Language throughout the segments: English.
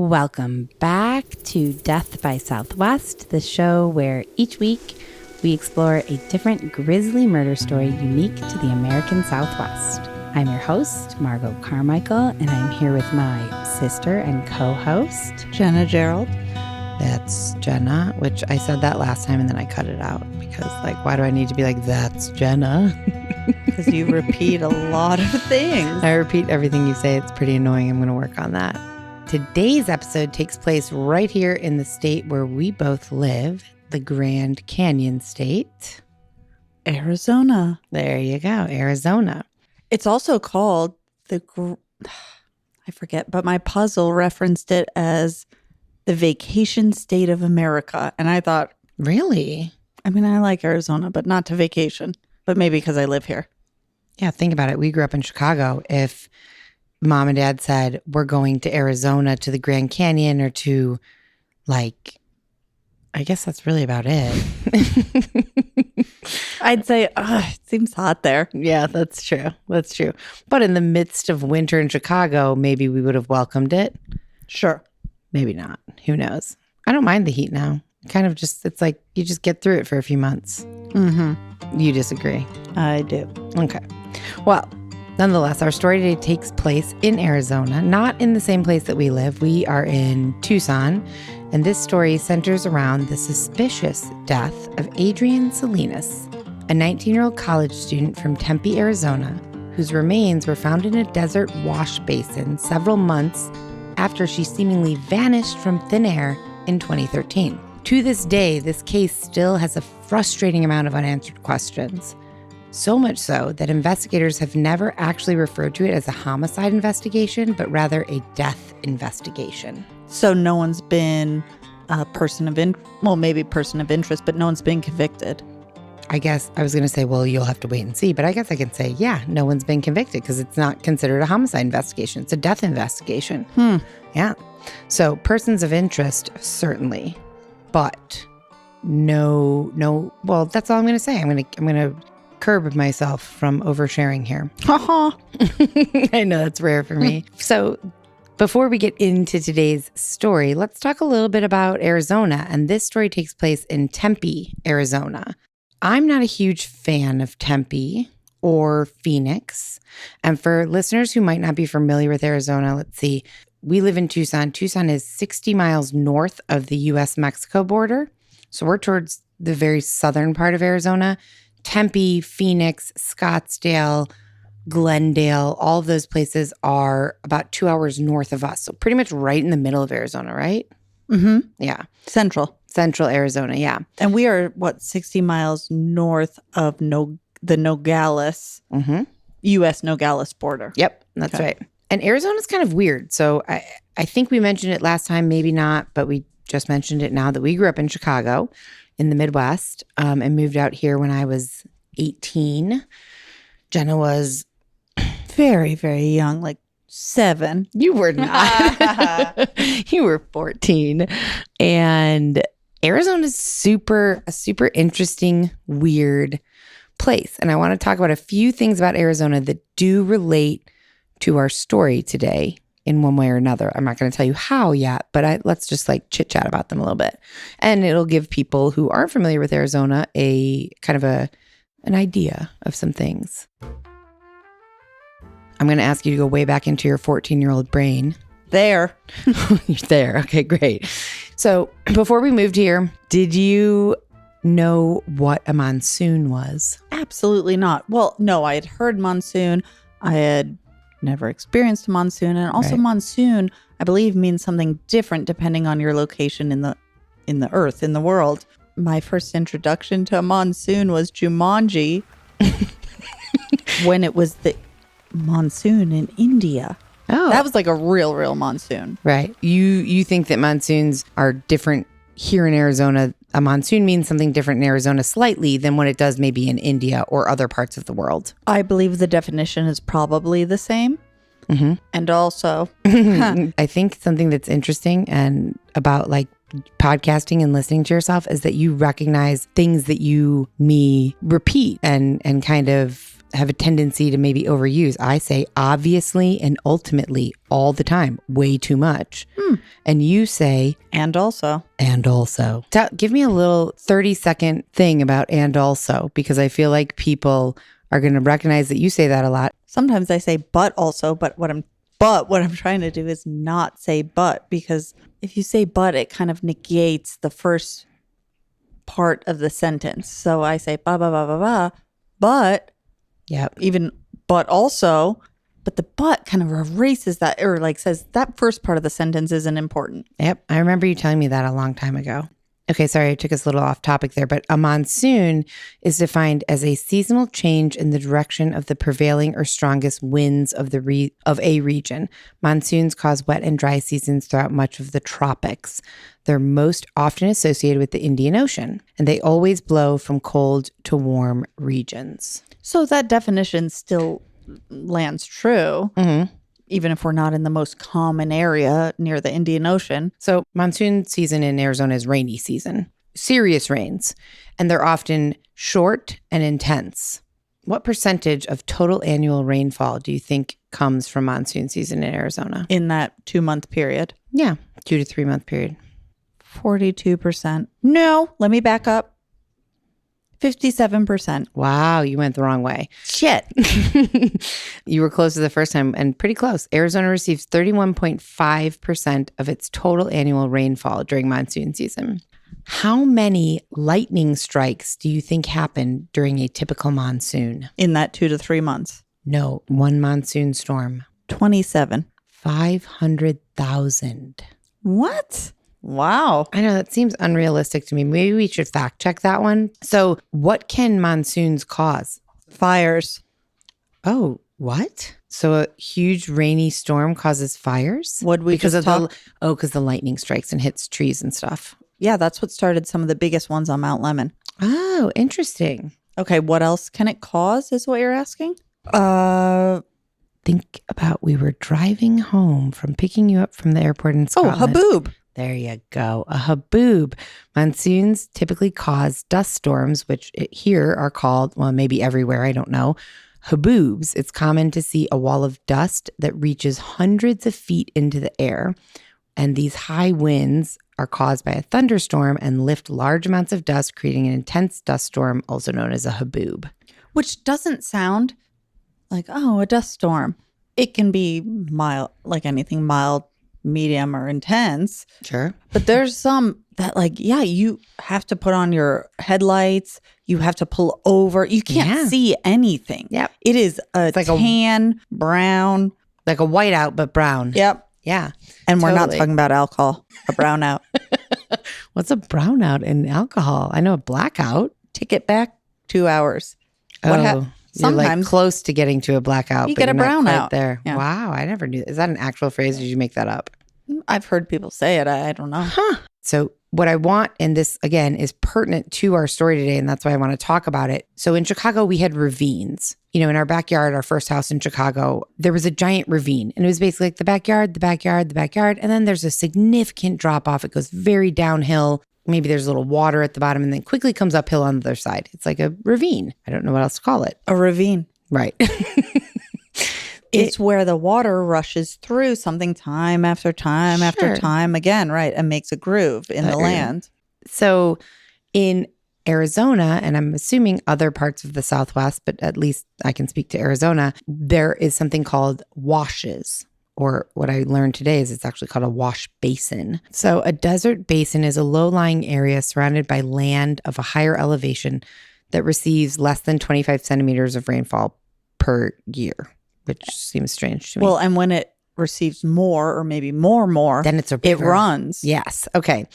Welcome back to Death by Southwest, the show where each week we explore a different grisly murder story unique to the American Southwest. I'm your host, Margot Carmichael, and I'm here with my sister and co-host, Jenna Gerald. That's Jenna, which I said that last time and then I cut it out because, why do I need to be like, that's Jenna? Because you repeat a lot of things. I repeat everything you say. It's pretty annoying. I'm going to work on that. Today's episode takes place right here in the state where we both live, the Grand Canyon State. Arizona. There you go, Arizona. It's also called I forget, but my puzzle referenced it as the vacation state of America. And I thought, really? I mean, I like Arizona, but not to vacation. But maybe because I live here. Yeah, think about it. We grew up in Chicago. If Mom and Dad said, we're going to Arizona to the Grand Canyon or to, I guess that's really about it. I'd say, it seems hot there. Yeah, that's true. That's true. But in the midst of winter in Chicago, maybe we would have welcomed it. Sure. Maybe not. Who knows? I don't mind the heat now. Kind of just, it's like you just get through it for a few months. Mm-hmm. You disagree? I do. Okay. Well, nonetheless, our story today takes place in Arizona, not in the same place that we live. We are in Tucson, and this story centers around the suspicious death of Adrienne Salinas, a 19-year-old college student from Tempe, Arizona, whose remains were found in a desert wash basin several months after she seemingly vanished from thin air in 2013. To this day, this case still has a frustrating amount of unanswered questions. So much so that investigators have never actually referred to it as a homicide investigation, but rather a death investigation. So no one's been a person of interest, but no one's been convicted. I guess I was going to say, well, you'll have to wait and see, but I guess I can say, yeah, no one's been convicted because it's not considered a homicide investigation. It's a death investigation. Yeah. So persons of interest, certainly, but no, well, that's all I'm going to say. I'm going to curb myself from oversharing here. I know that's rare for me. So before we get into today's story, let's talk a little bit about Arizona. And this story takes place in Tempe, Arizona. I'm not a huge fan of Tempe or Phoenix. And for listeners who might not be familiar with Arizona, let's see. We live in Tucson. Tucson is 60 miles north of the U.S.-Mexico border. So we're towards the very southern part of Arizona. Tempe, Phoenix, Scottsdale, Glendale, all of those places are about 2 hours north of us. So pretty much right in the middle of Arizona, right? Mm-hmm. Yeah. Central Arizona, yeah. And we are, 60 miles north of the Nogales, U.S. Nogales border. Yep, that's right. And Arizona's kind of weird. So I think we mentioned it last time, maybe not, but we just mentioned it now that we grew up in Chicago in the Midwest and moved out here when I was 18. Jenna was very, very young, 7. You were not. You were 14. And Arizona's a super interesting, weird place. And I want to talk about a few things about Arizona that do relate to our story today in one way or another. I'm not going to tell you how yet, but let's just chit chat about them a little bit. And it'll give people who aren't familiar with Arizona a kind of an idea of some things. I'm going to ask you to go way back into your 14-year-old brain. There. You're there. Okay, great. So before we moved here, did you know what a monsoon was? Absolutely not. Well, no, I had heard monsoon. I had never experienced a monsoon. And also monsoon, I believe, means something different depending on your location in the world. My first introduction to a monsoon was Jumanji when it was the monsoon in India. Oh, that was a real monsoon. Right. You think that monsoons are different here in Arizona. A monsoon means something different in Arizona slightly than what it does maybe in India or other parts of the world. I believe the definition is probably the same. Mm-hmm. And also, I think something that's interesting and about podcasting and listening to yourself is that you recognize things that me repeat and kind of have a tendency to maybe overuse. I say obviously and ultimately all the time, way too much. And you say and also. And also. Give me a little 30-second thing about and also, because I feel like people are going to recognize that you say that a lot. Sometimes I say but also, but what I'm trying to do is not say but, because if you say but, it kind of negates the first part of the sentence. So I say ba ba ba ba ba, but even but also, but the but kind of erases that, or like says that first part of the sentence isn't important. Yep. I remember you telling me that a long time ago. Okay, sorry, I took us a little off topic there, but a monsoon is defined as a seasonal change in the direction of the prevailing or strongest winds of a region. Monsoons cause wet and dry seasons throughout much of the tropics. They're most often associated with the Indian Ocean, and they always blow from cold to warm regions. So that definition still lands true. Mm-hmm. Even if we're not in the most common area near the Indian Ocean. So monsoon season in Arizona is rainy season, serious rains, and they're often short and intense. What percentage of total annual rainfall do you think comes from monsoon season in Arizona? In that 2-month period? Yeah, 2 to 3 month period. 42%. No, let me back up. 57%. Wow, you went the wrong way. Shit. You were close to the first time and pretty close. Arizona receives 31.5% of its total annual rainfall during monsoon season. How many lightning strikes do you think happen during a typical monsoon? In that 2 to 3 months? No, one monsoon storm. 27. 500,000. What? Wow. I know that seems unrealistic to me. Maybe we should fact check that one. So what can monsoons cause? Fires. Oh, what? So a huge rainy storm causes fires? Would we because just of because the lightning strikes and hits trees and stuff. Yeah, that's what started some of the biggest ones on Mount Lemmon. Oh, interesting. Okay, what else can it cause is what you're asking? Think about we were driving home from picking you up from the airport in Scotland. Oh, haboob. There you go. A haboob. Monsoons typically cause dust storms, which here are called, well, maybe everywhere, I don't know, haboobs. It's common to see a wall of dust that reaches hundreds of feet into the air. And these high winds are caused by a thunderstorm and lift large amounts of dust, creating an intense dust storm, also known as a haboob. Which doesn't sound like, a dust storm. It can be mild, like anything, mild, medium, or intense. Sure. But there's some that you have to put on your headlights. You have to pull over. You can't see anything. Yep. It is like tan, brown. Like a whiteout, but brown. Yep. Yeah. And we're not talking about alcohol, a brownout. What's a brownout in alcohol? I know a blackout. Ticket back 2 hours. You're like close to getting to a blackout. You get a brownout there. Yeah. Wow, I never knew. Is that an actual phrase? Or did you make that up? I've heard people say it. I don't know. So what I want, and this again is pertinent to our story today, and that's why I want to talk about it. So in Chicago, we had ravines. In our backyard, our first house in Chicago, there was a giant ravine. And it was basically like the backyard. And then there's a significant drop off. It goes very downhill. Maybe there's a little water at the bottom and then quickly comes uphill on the other side. It's like a ravine. I don't know what else to call it. A ravine. Right. It's where the water rushes through something time after time after time again, right? And makes a groove in the land. So in Arizona, and I'm assuming other parts of the Southwest, but at least I can speak to Arizona, there is something called washes. Or what I learned today is it's actually called a wash basin. So a desert basin is a low-lying area surrounded by land of a higher elevation that receives less than 25 centimeters of rainfall per year, which seems strange to me. Well, and when it receives more or maybe more, then it's a river. It runs. Yes. Okay.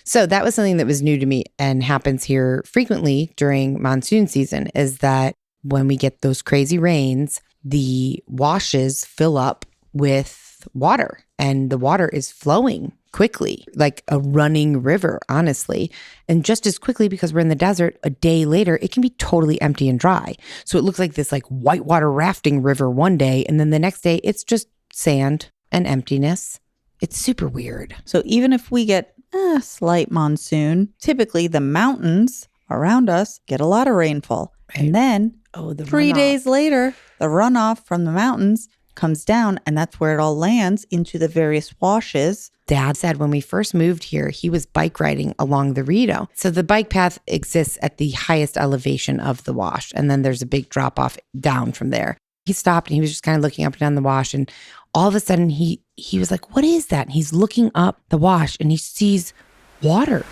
So that was something that was new to me and happens here frequently during monsoon season, is that when we get those crazy rains, the washes fill up with water, and the water is flowing quickly, like a running river, honestly. And just as quickly, because we're in the desert, a day later, it can be totally empty and dry. So it looks like this like whitewater rafting river one day, and then the next day it's just sand and emptiness. It's super weird. So even if we get a slight monsoon, typically the mountains around us get a lot of rainfall. And then the 3 runoff. days later, the runoff from the mountains comes down, and that's where it all lands into the various washes. Dad said when we first moved here, he was bike riding along the Rito. So the bike path exists at the highest elevation of the wash. And then there's a big drop off down from there. He stopped and he was just kind of looking up and down the wash. And all of a sudden he was like, what is that? And he's looking up the wash and he sees water.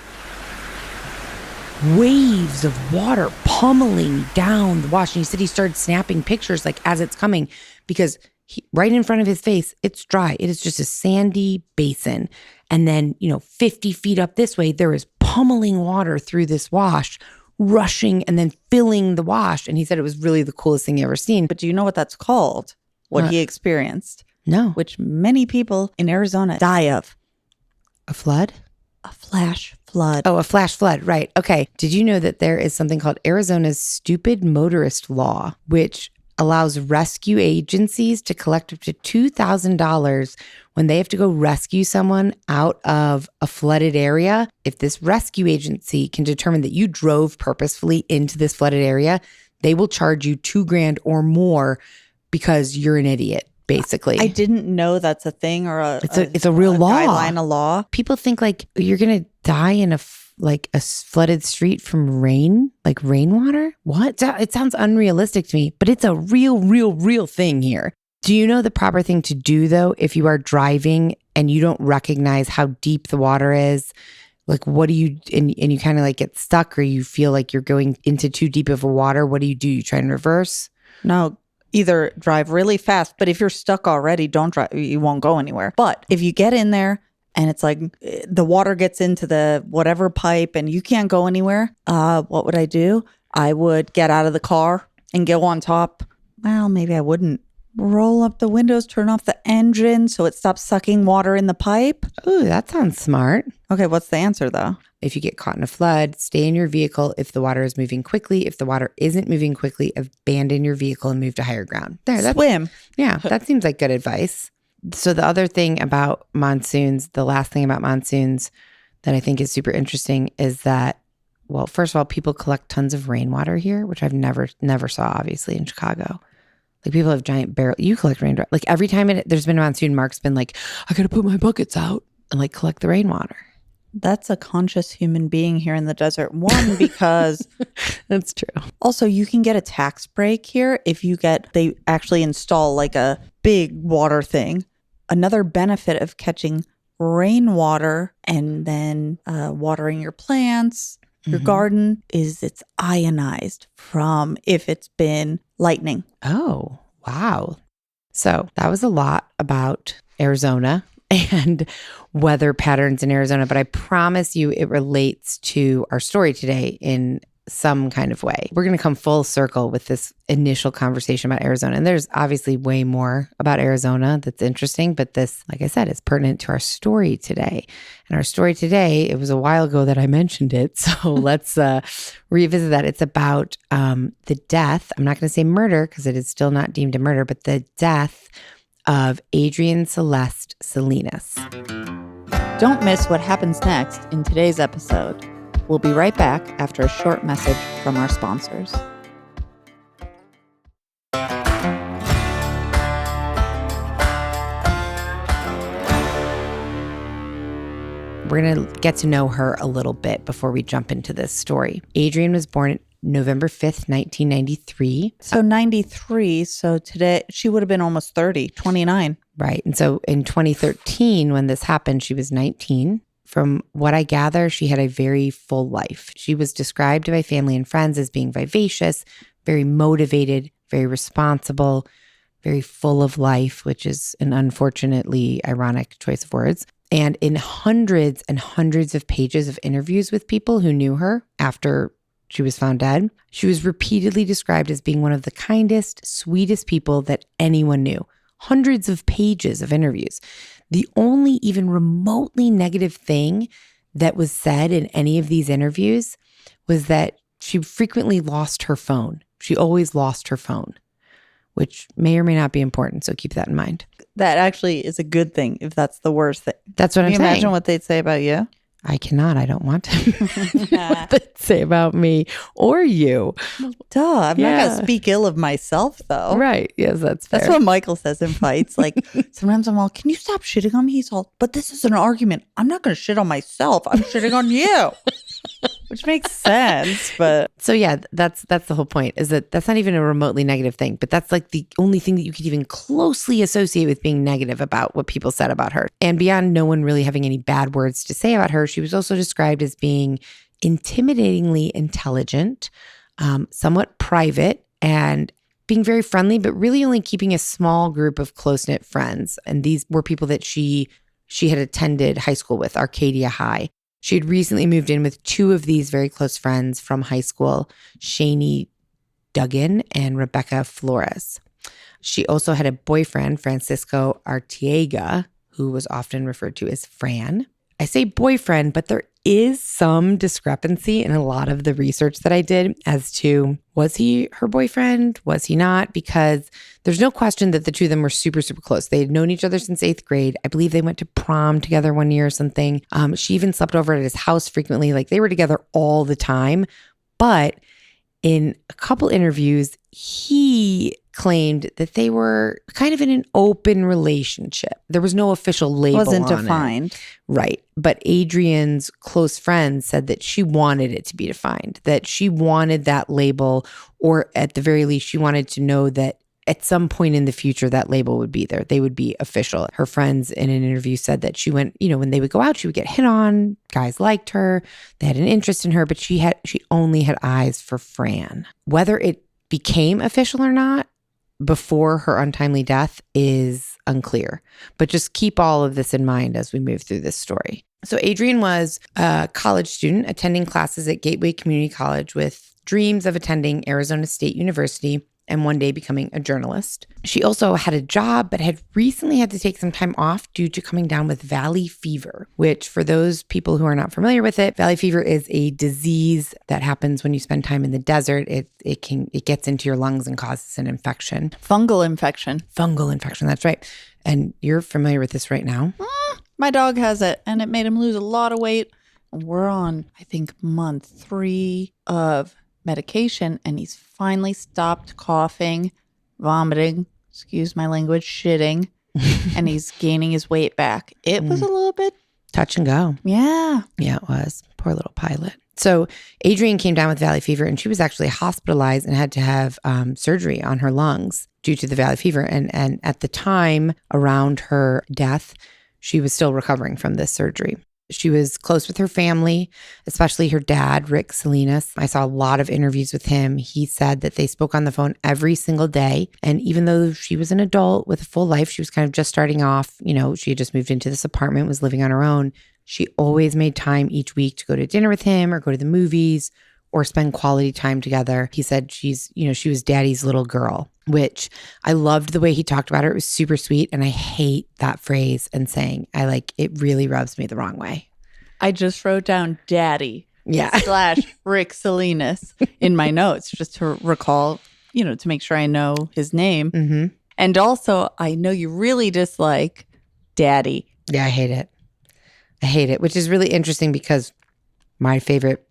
Waves of water pummeling down the wash. And he said he started snapping pictures like as it's coming because right in front of his face, it's dry. It is just a sandy basin. And then, 50 feet up this way, there is pummeling water through this wash, rushing and then filling the wash. And he said it was really the coolest thing he ever seen. But do you know what that's called? What he experienced? No. Which many people in Arizona die of. A flood? A flash flood. Oh, a flash flood. Right. Okay. Did you know that there is something called Arizona's Stupid Motorist Law, which allows rescue agencies to collect up to $2,000 when they have to go rescue someone out of a flooded area? If this rescue agency can determine that you drove purposefully into this flooded area, they will charge you $2,000 or more because you're an idiot, basically. I didn't know that's a thing or it's a real law. Guideline, a law. People think like you're going to die in a flooded street from rain, like rainwater. What? It sounds unrealistic to me, but it's a real thing here. Do you know the proper thing to do though, if you are driving and you don't recognize how deep the water is? Like, what do you, and you kind of like get stuck or you feel like you're going into too deep of a water. What do? You try and reverse? No, either drive really fast, but if you're stuck already, don't drive. You won't go anywhere. But if you get in there and it's like the water gets into the whatever pipe and you can't go anywhere, what would I do? I would get out of the car and go on top. Well, maybe I wouldn't. Roll up the windows, turn off the engine so it stops sucking water in the pipe. Ooh, that sounds smart. Okay, what's the answer though? If you get caught in a flood, stay in your vehicle if the water is moving quickly. If the water isn't moving quickly, abandon your vehicle and move to higher ground. Swim. Yeah, that seems like good advice. So the other thing about monsoons, the last thing about monsoons that I think is super interesting is that, well, first of all, people collect tons of rainwater here, which I've never saw, obviously, in Chicago. Like people have giant barrels. You collect rainwater. Like every time there's been a monsoon, Mark's been like, I got to put my buckets out and like collect the rainwater. That's a conscious human being here in the desert. One, because that's true. Also, you can get a tax break here if they actually install like a big water thing. Another benefit of catching rainwater and then watering your plants, your garden, is it's ionized from if it's been lightning. Oh, wow. So that was a lot about Arizona and weather patterns in Arizona, but I promise you it relates to our story today in some kind of way. We're going to come full circle with this initial conversation about Arizona. And there's obviously way more about Arizona that's interesting, but this, like I said, is pertinent to our story today. And our story today, it was a while ago that I mentioned it. So let's revisit that. It's about the death. I'm not going to say murder because it is still not deemed a murder, but the death of Adrienne Salinas. Don't miss what happens next in today's episode. We'll be right back after a short message from our sponsors. We're going to get to know her a little bit before we jump into this story. Adrienne was born November 5th, 1993. So 93. So today she would have been almost 30, 29. Right. And so in 2013, when this happened, she was 19. From what I gather, she had a very full life. She was described by family and friends as being vivacious, very motivated, very responsible, very full of life, which is an unfortunately ironic choice of words. And in hundreds and hundreds of pages of interviews with people who knew her after she was found dead, she was repeatedly described as being one of the kindest, sweetest people that anyone knew. Hundreds of pages of interviews. The only even remotely negative thing that was said in any of these interviews was that she frequently lost her phone. She always lost her phone, which may or may not be important. So keep that in mind. That actually is a good thing if that's the worst thing. That's what I'm saying. Can you imagine what they'd say about you? I cannot. I don't want to say about me or you. Duh. I'm not going to speak ill of myself, though. Right. Yes, that's fair. That's what Michael says in fights. Like, sometimes I'm all, can you stop shitting on me? He's all, but this is an argument. I'm not going to shit on myself. I'm shitting on you. Which makes sense, but so yeah, that's the whole point, is that that's not even a remotely negative thing, but that's like the only thing that you could even closely associate with being negative about what people said about her. And beyond no one really having any bad words to say about her, she was also described as being intimidatingly intelligent, somewhat private, and being very friendly, but really only keeping a small group of close-knit friends. And these were people that she had attended high school with, Arcadia High. She had recently moved in with two of these very close friends from high school, Shani Duggan and Rebecca Flores. She also had a boyfriend, Francisco Arteaga, who was often referred to as Fran. I say boyfriend, but there is some discrepancy in a lot of the research that I did as to, was he her boyfriend? Was he not? Because there's no question that the two of them were super, super close. They had known each other since 8th grade. I believe they went to prom together one year or something. She even slept over at his house frequently. Like, they were together all the time. But in a couple interviews, he claimed that they were kind of in an open relationship. There was no official label wasn't on defined. it. Right. But Adrienne's close friends said that she wanted it to be defined, that she wanted that label, or at the very least, she wanted to know that at some point in the future, that label would be there. They would be official. Her friends in an interview said that she went, when they would go out, she would get hit on. Guys liked her. They had an interest in her, but she only had eyes for Fran. Whether it became official or not before her untimely death is unclear. But just keep all of this in mind as we move through this story. So Adrienne was a college student attending classes at Gateway Community College with dreams of attending Arizona State University and one day becoming a journalist. She also had a job, but had recently had to take some time off due to coming down with valley fever, which, for those people who are not familiar with it, valley fever is a disease that happens when you spend time in the desert. It gets into your lungs and causes an infection. Fungal infection. Fungal infection, that's right. And you're familiar with this right now? My dog has it, and it made him lose a lot of weight. We're on, I think, month 3 of medication, and he's finally stopped coughing, vomiting, excuse my language, shitting, and he's gaining his weight back. It was a little bit touch and go. Yeah. Yeah, it was. Poor little pilot. So Adrienne came down with valley fever, and she was actually hospitalized and had to have surgery on her lungs due to the valley fever. And at the time around her death, she was still recovering from this surgery. She was close with her family, especially her dad, Rick Salinas. I saw a lot of interviews with him. He said that they spoke on the phone every single day. And even though she was an adult with a full life, she was kind of just starting off. She had just moved into this apartment, was living on her own. She always made time each week to go to dinner with him or go to the movies or spend quality time together. He said she was daddy's little girl, which I loved the way he talked about her. It was super sweet. And I hate that phrase and saying, it really rubs me the wrong way. I just wrote down daddy / Rick Salinas in my notes just to recall, to make sure I know his name. Mm-hmm. And also, I know you really dislike daddy. Yeah, I hate it, which is really interesting because my favorite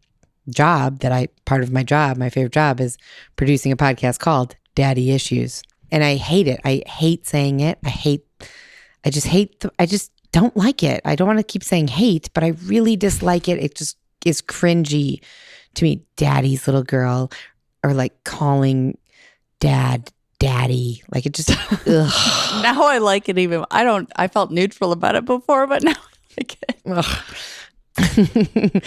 job my favorite job is producing a podcast called Daddy Issues. And I hate it. I hate saying it. I just don't like it. I don't want to keep saying hate, but I really dislike it. It just is cringy to me. Daddy's little girl, or like calling dad daddy. Like, it just, ugh. Now I like it even. I felt neutral about it before, but now I like it.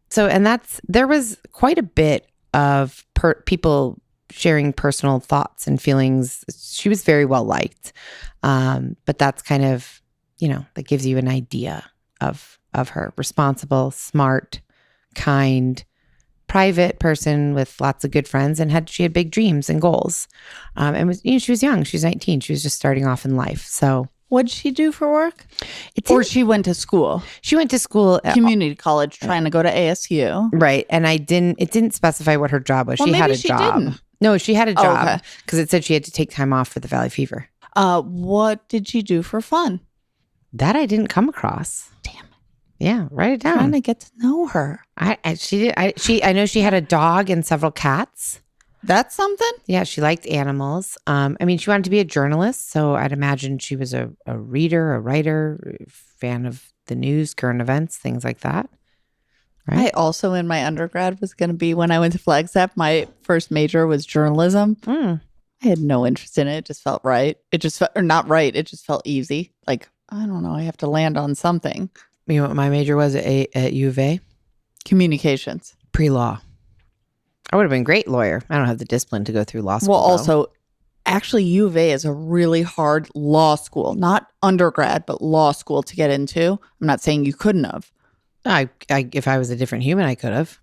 So, and there was quite a bit of people sharing personal thoughts and feelings. She was very well liked. But that's kind of, that gives you an idea of her. Responsible, smart, kind, private person with lots of good friends, and she had big dreams and goals. And she was young. She was 19. She was just starting off in life. So, what'd she do for work? She went to school? She went to school at community college, trying to go to ASU. Right. And it didn't specify what her job was. Well, she had a she job. Didn't. No, she had a job okay. Because it said she had to take time off for the valley fever. What did she do for fun? That I didn't come across. Damn it. Yeah, write it Trying down. to get to know her. I know she had a dog and several cats. That's something? Yeah, she liked animals. I mean, she wanted to be a journalist, so I'd imagine she was a reader, a writer, fan of the news, current events, things like that. Right? I also, in my undergrad, was going to be, when I went to Flagstaff, my first major was journalism. I had no interest in it. It just felt right. It just felt, or not right. It just felt easy. Like, I don't know. I have to land on something. You know what my major was at U of A? Communications. Pre-law. I would have been a great lawyer. I don't have the discipline to go through law school. Well, also, actually, U of A is a really hard law school. Not undergrad, but law school to get into. I'm not saying you couldn't have. If I was a different human, I could have.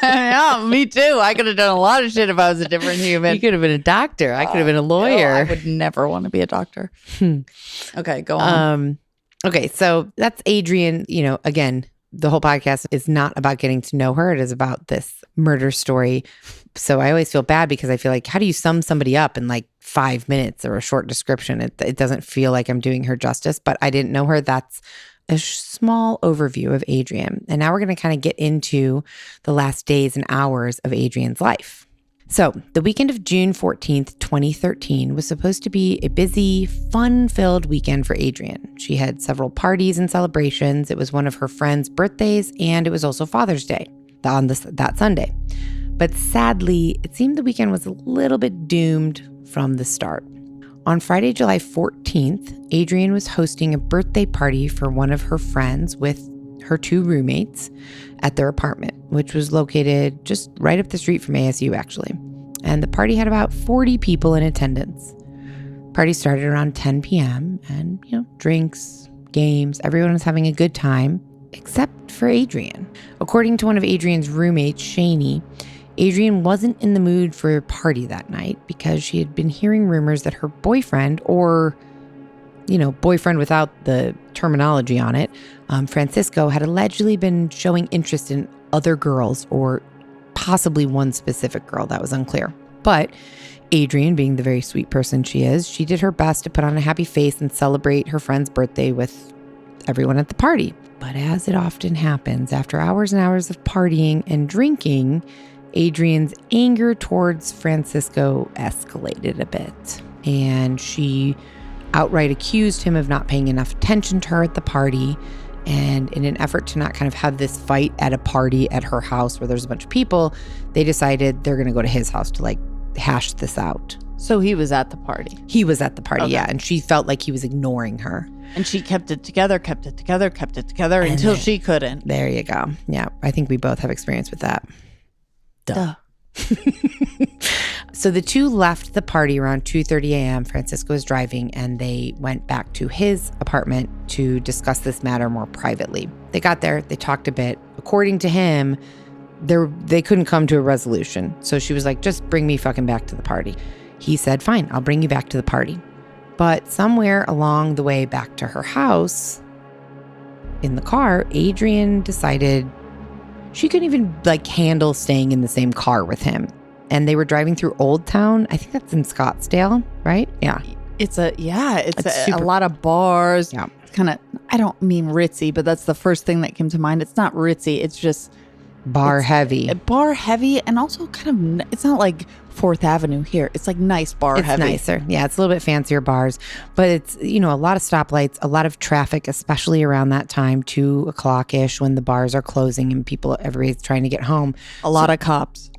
Yeah, me too. I could have done a lot of shit if I was a different human. You could have been a doctor. I could have been a lawyer. No, I would never want to be a doctor. Okay, go on. Okay, so that's Adrienne. You know, again, the whole podcast is not about getting to know her. It is about this murder story. So I always feel bad because I feel like, how do you sum somebody up in like 5 minutes or a short description? It doesn't feel like I'm doing her justice, but I didn't know her. That's a small overview of Adrienne. And now we're going to kind of get into the last days and hours of Adrienne's life. So the weekend of June 14th, 2013 was supposed to be a busy, fun-filled weekend for Adrienne. She had several parties and celebrations. It was one of her friends' birthdays, and it was also Father's Day on that Sunday. But sadly, it seemed the weekend was a little bit doomed from the start. On Friday, July 14th, Adrienne was hosting a birthday party for one of her friends with her 2 roommates at their apartment, which was located just right up the street from ASU, actually. And the party had about 40 people in attendance. Party started around 10 p.m. and, drinks, games, everyone was having a good time, except for Adrienne. According to one of Adrienne's roommates, Shani, Adrienne wasn't in the mood for a party that night because she had been hearing rumors that her boyfriend, or, boyfriend without the terminology on it, Francisco, had allegedly been showing interest in other girls, or possibly one specific girl. That was unclear. But Adrienne, being the very sweet person she is, she did her best to put on a happy face and celebrate her friend's birthday with everyone at the party. But as it often happens, after hours and hours of partying and drinking, Adrienne's anger towards Francisco escalated a bit, and she outright accused him of not paying enough attention to her at the party. And in an effort to not kind of have this fight at a party at her house where there's a bunch of people, they decided they're going to go to his house to hash this out. So he was at the party. He was at the party, Okay. yeah. And she felt like he was ignoring her. And she kept it together until she couldn't. There you go. Yeah, I think we both have experience with that. Duh. So the 2 left the party around 2:30 a.m. Francisco was driving, and they went back to his apartment to discuss this matter more privately. They got there, they talked a bit. According to him, they couldn't come to a resolution. So she was like, just bring me fucking back to the party. He said, fine, I'll bring you back to the party. But somewhere along the way back to her house, in the car, Adrienne decided she couldn't even handle staying in the same car with him. And they were driving through Old Town. I think that's in Scottsdale, right? Yeah. It's a lot of bars. Yeah. It's kind of, I don't mean ritzy, but that's the first thing that came to mind. It's not ritzy. It's just bar heavy. Bar heavy, and also kind of, it's not like 4th Avenue here. It's like nice bar It's heavy. nicer. Yeah, it's a little bit fancier bars. But it's, a lot of stoplights, a lot of traffic, especially around that time, 2 o'clock-ish, when the bars are closing and everybody's trying to get home. A lot of cops.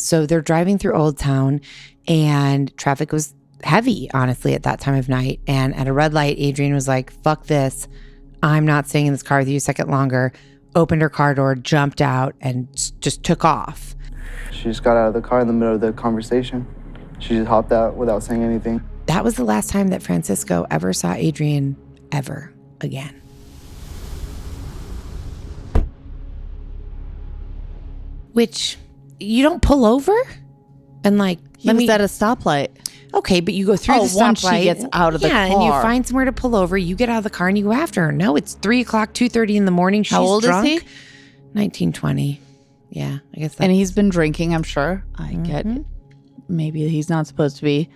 So they're driving through Old Town, and traffic was heavy, honestly, at that time of night. And at a red light, Adrienne was like, fuck this. I'm not staying in this car with you a second longer. Opened her car door, jumped out, and just took off. She just got out of the car in the middle of the conversation. She just hopped out without saying anything. That was the last time that Francisco ever saw Adrienne ever again. Which, you don't pull over and He was at a stoplight. Okay, but you go through the stoplight. Once she gets out of the car. and you find somewhere to pull over. You get out of the car and you go after her. No, it's 3 o'clock, 2:30 in the morning. She's How old drunk. is he? 19, 20. Yeah, I guess. And he's been drinking, I'm sure. I get it. Maybe he's not supposed to be.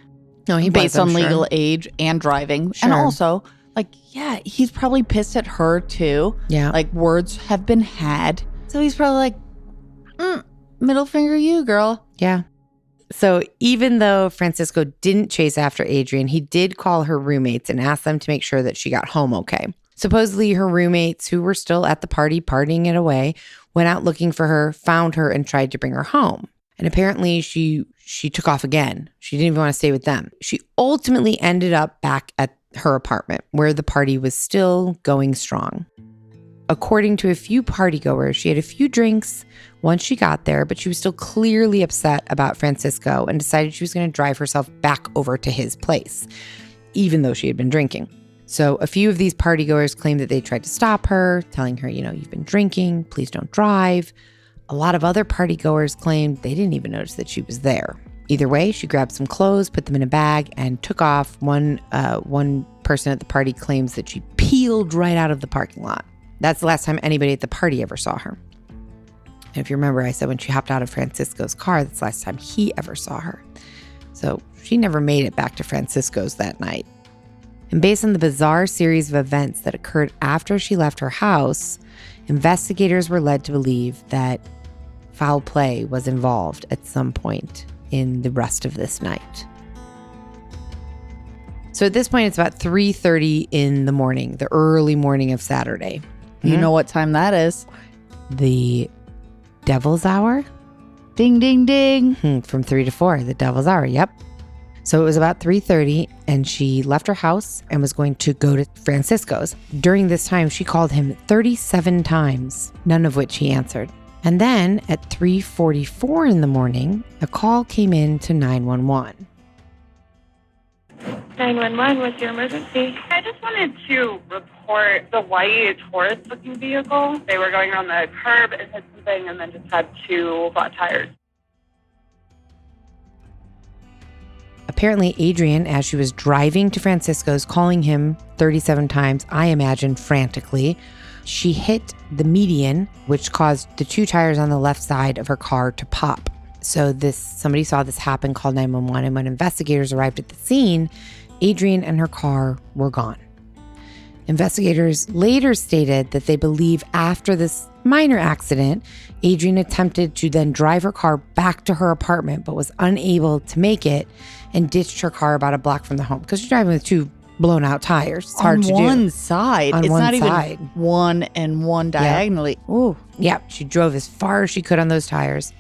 No, he based was, I'm on sure. legal age and driving. Sure. And also, Like, yeah, he's probably pissed at her too. Yeah. Like, words have been had. So he's probably like, middle finger you, girl. Yeah. So even though Francisco didn't chase after Adrienne, he did call her roommates and ask them to make sure that she got home okay. Supposedly her roommates, who were still at the party partying it away, went out looking for her, found her, and tried to bring her home. And apparently she took off again. She didn't even want to stay with them. She ultimately ended up back at her apartment where the party was still going strong. According to a few partygoers, she had a few drinks once she got there, but she was still clearly upset about Francisco and decided she was going to drive herself back over to his place, even though she had been drinking. So a few of these partygoers claimed that they tried to stop her, telling her, you've been drinking, please don't drive. A lot of other partygoers claimed they didn't even notice that she was there. Either way, she grabbed some clothes, put them in a bag, and took off. One person at the party claims that she peeled right out of the parking lot. That's the last time anybody at the party ever saw her. And if you remember, I said when she hopped out of Francisco's car, that's the last time he ever saw her. So she never made it back to Francisco's that night. And based on the bizarre series of events that occurred after she left her house, investigators were led to believe that foul play was involved at some point in the rest of this night. So at this point, it's about 3:30 in the morning, the early morning of Saturday. You know what time that is? The devil's hour? Ding, ding, ding. From 3 to 4, the devil's hour, yep. So it was about 3:30 and she left her house and was going to go to Francisco's. During this time, she called him 37 times, none of which he answered. And then at 3:44 in the morning, a call came in to 911. 911, what's your emergency? I just wanted to report the white Taurus-looking vehicle. They were going around the curb and hit something and then just had 2 flat tires. Apparently, Adrienne, as she was driving to Francisco's, calling him 37 times, I imagine frantically, she hit the median, which caused the 2 tires on the left side of her car to pop. So somebody saw this happen, called 911, and when investigators arrived at the scene, Adrienne and her car were gone. Investigators later stated that they believe after this minor accident, Adrienne attempted to then drive her car back to her apartment, but was unable to make it and ditched her car about a block from the home because she's driving with 2 blown out tires. It's hard to do. On one side. On it's one not side. Even one and one diagonally. Yeah. Ooh. Yeah, she drove as far as she could on those tires,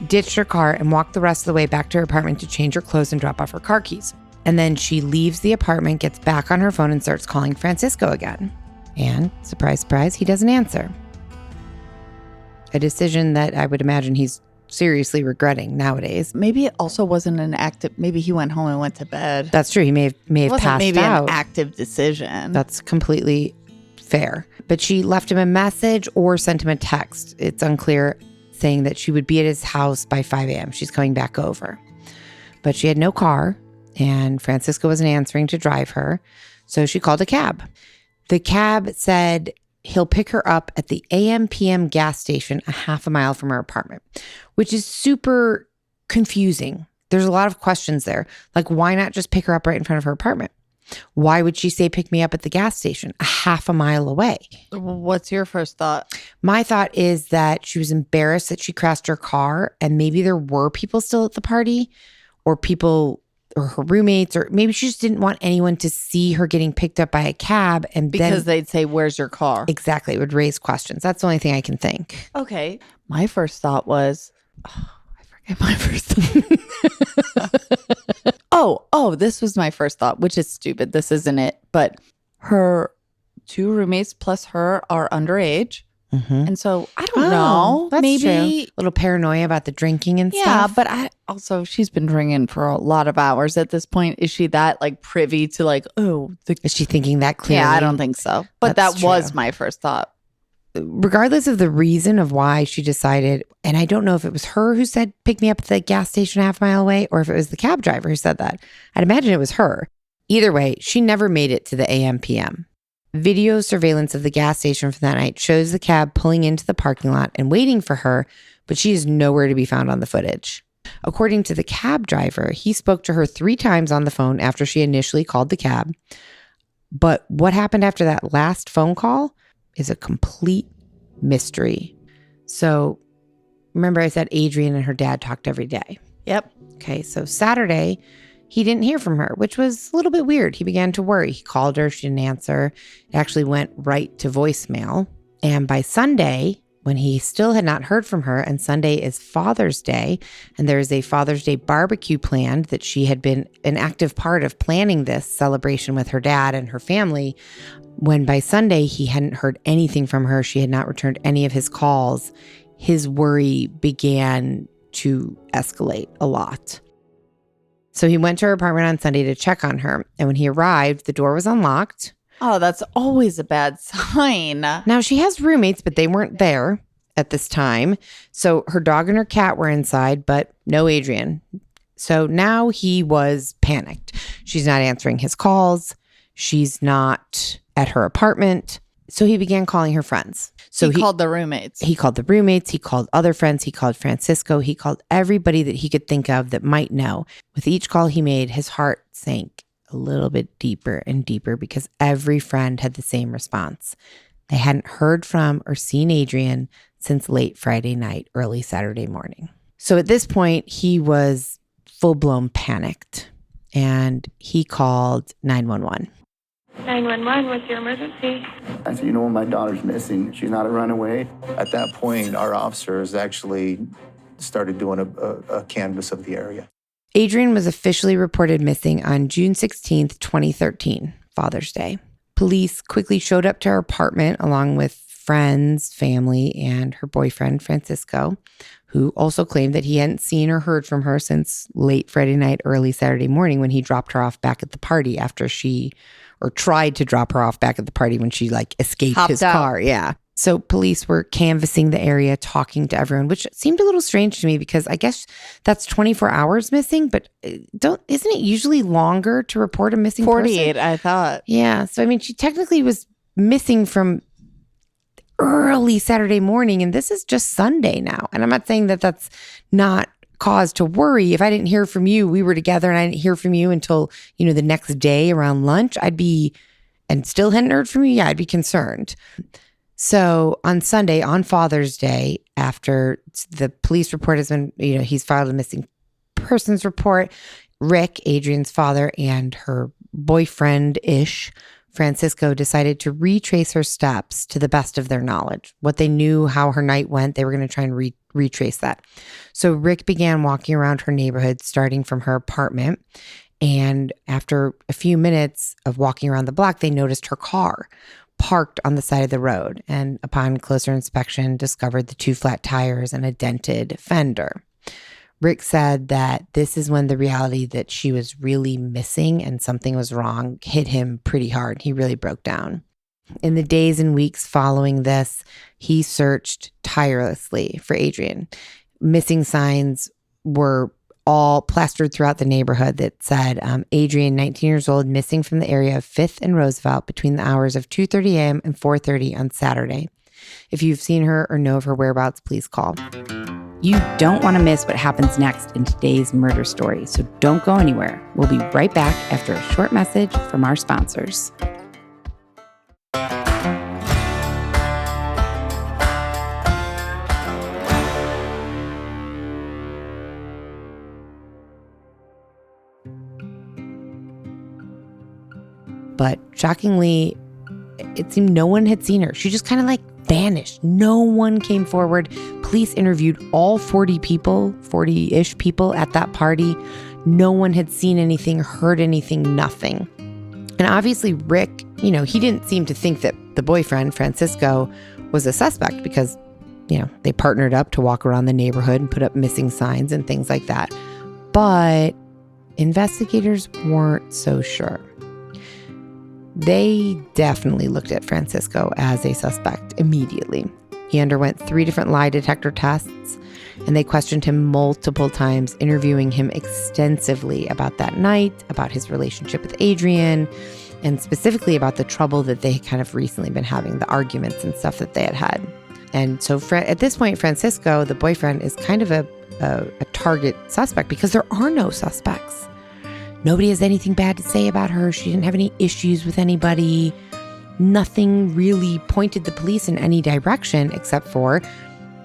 ditched her car, and walked the rest of the way back to her apartment to change her clothes and drop off her car keys. And then she leaves the apartment, gets back on her phone, and starts calling Francisco again. And surprise, surprise, he doesn't answer. A decision that I would imagine he's seriously regretting nowadays. Maybe it also wasn't an active. Maybe he went home and went to bed. That's true. He may have passed maybe out. An active decision. That's completely fair. But she left him a message or sent him a text. It's unclear, saying that she would be at his house by 5 a.m. She's coming back over. But she had no car, and Francisco wasn't answering to drive her. So she called a cab. The cab said he'll pick her up at the AM/PM gas station a half a mile from her apartment, which is super confusing. There's a lot of questions there. Like, why not just pick her up right in front of her apartment? Why would she say pick me up at the gas station a half a mile away? What's your first thought? My thought is that she was embarrassed that she crashed her car and maybe there were people still at the party or people or her roommates, or maybe she just didn't want anyone to see her getting picked up by a cab. And because they'd say, where's your car? Exactly. It would raise questions. That's the only thing I can think. Okay. My first thought was, I forget my first thought. Oh, this was my first thought, which is stupid. This isn't it. But her 2 roommates plus her are underage. Mm-hmm. And so I don't know. That's maybe true. A little paranoia about the drinking and stuff. Yeah, but she's been drinking for a lot of hours at this point. Is she that privy to is she thinking that clearly? Yeah, I don't think so. But That's that was true. my first thought. Regardless of the reason of why she decided, and I don't know if it was her who said pick me up at the gas station a half mile away or if it was the cab driver who said that. I'd imagine it was her. Either way, she never made it to the AM/PM. Video surveillance of the gas station from that night shows the cab pulling into the parking lot and waiting for her, but she is nowhere to be found on the footage. According to the cab driver, he spoke to her 3 times on the phone after she initially called the cab. But what happened after that last phone call is a complete mystery. So remember I said Adrienne and her dad talked every day. Yep. Okay, so Saturday, he didn't hear from her, which was a little bit weird. He began to worry. He called her. She didn't answer. It actually went right to voicemail. And by Sunday, when he still had not heard from her, and Sunday is Father's Day, and there is a Father's Day barbecue planned that she had been an active part of planning this celebration with her dad and her family, when by Sunday he hadn't heard anything from her, she had not returned any of his calls, his worry began to escalate a lot. So he went to her apartment on Sunday to check on her, and when he arrived, the door was unlocked. Oh, that's always a bad sign. Now, she has roommates, but they weren't there at this time. So her dog and her cat were inside, but no Adrienne. So now he was panicked. She's not answering his calls. She's not at her apartment. So he began calling her friends. So he called the roommates. He called the roommates. He called other friends. He called Francisco. He called everybody that he could think of that might know. With each call he made, his heart sank a little bit deeper and deeper because every friend had the same response. They hadn't heard from or seen Adrienne since late Friday night, early Saturday morning. So at this point, he was full-blown panicked, and he called 911. 911, what's your emergency? I said, my daughter's missing. She's not a runaway. At that point, our officers actually started doing a canvass of the area. Adrienne was officially reported missing on June 16th, 2013, Father's Day. Police quickly showed up to her apartment along with friends, family, and her boyfriend, Francisco, who also claimed that he hadn't seen or heard from her since late Friday night, early Saturday morning when he dropped her off back at the party after tried to drop her off back at the party when she escaped Hopped his out. car. Yeah. So police were canvassing the area, talking to everyone, which seemed a little strange to me because I guess that's 24 hours missing, but isn't it usually longer to report a missing 48, person? I thought. Yeah. So, she technically was missing from early Saturday morning, and this is just Sunday now. And I'm not saying that that's not cause to worry. If I didn't hear from you, we were together and I didn't hear from you until, the next day around lunch, and still hadn't heard from you. Yeah, I'd be concerned. So on Sunday, on Father's Day, after the police report has been, he's filed a missing persons report, Rick, Adrienne's father, and her boyfriend-ish, Francisco, decided to retrace her steps to the best of their knowledge. What they knew, how her night went, they were going to try and retrace that. So Rick began walking around her neighborhood, starting from her apartment. And after a few minutes of walking around the block, they noticed her car parked on the side of the road, and upon closer inspection, discovered the 2 flat tires and a dented fender. Rick said that this is when the reality that she was really missing and something was wrong hit him pretty hard. He really broke down. In the days and weeks following this, he searched tirelessly for Adrienne. Missing signs were all plastered throughout the neighborhood that said, Adrienne, 19 years old, missing from the area of 5th and Roosevelt between the hours of 2:30 a.m. and 4:30 on Saturday. If you've seen her or know of her whereabouts, please call. You don't want to miss what happens next in today's murder story, so don't go anywhere. We'll be right back after a short message from our sponsors. But shockingly, it seemed no one had seen her. She just kind of vanished. No one came forward. Police interviewed all 40-ish people at that party. No one had seen anything, heard anything, nothing. And obviously Rick, he didn't seem to think that the boyfriend, Francisco, was a suspect because, they partnered up to walk around the neighborhood and put up missing signs and things like that. But investigators weren't so sure. They definitely looked at Francisco as a suspect immediately. He underwent 3 different lie detector tests, and they questioned him multiple times, interviewing him extensively about that night, about his relationship with Adrienne, and specifically about the trouble that they had kind of recently been having, the arguments and stuff that they had had. And so at this point, Francisco, the boyfriend, is kind of a target suspect because there are no suspects. Nobody has anything bad to say about her. She didn't have any issues with anybody. Nothing really pointed the police in any direction except for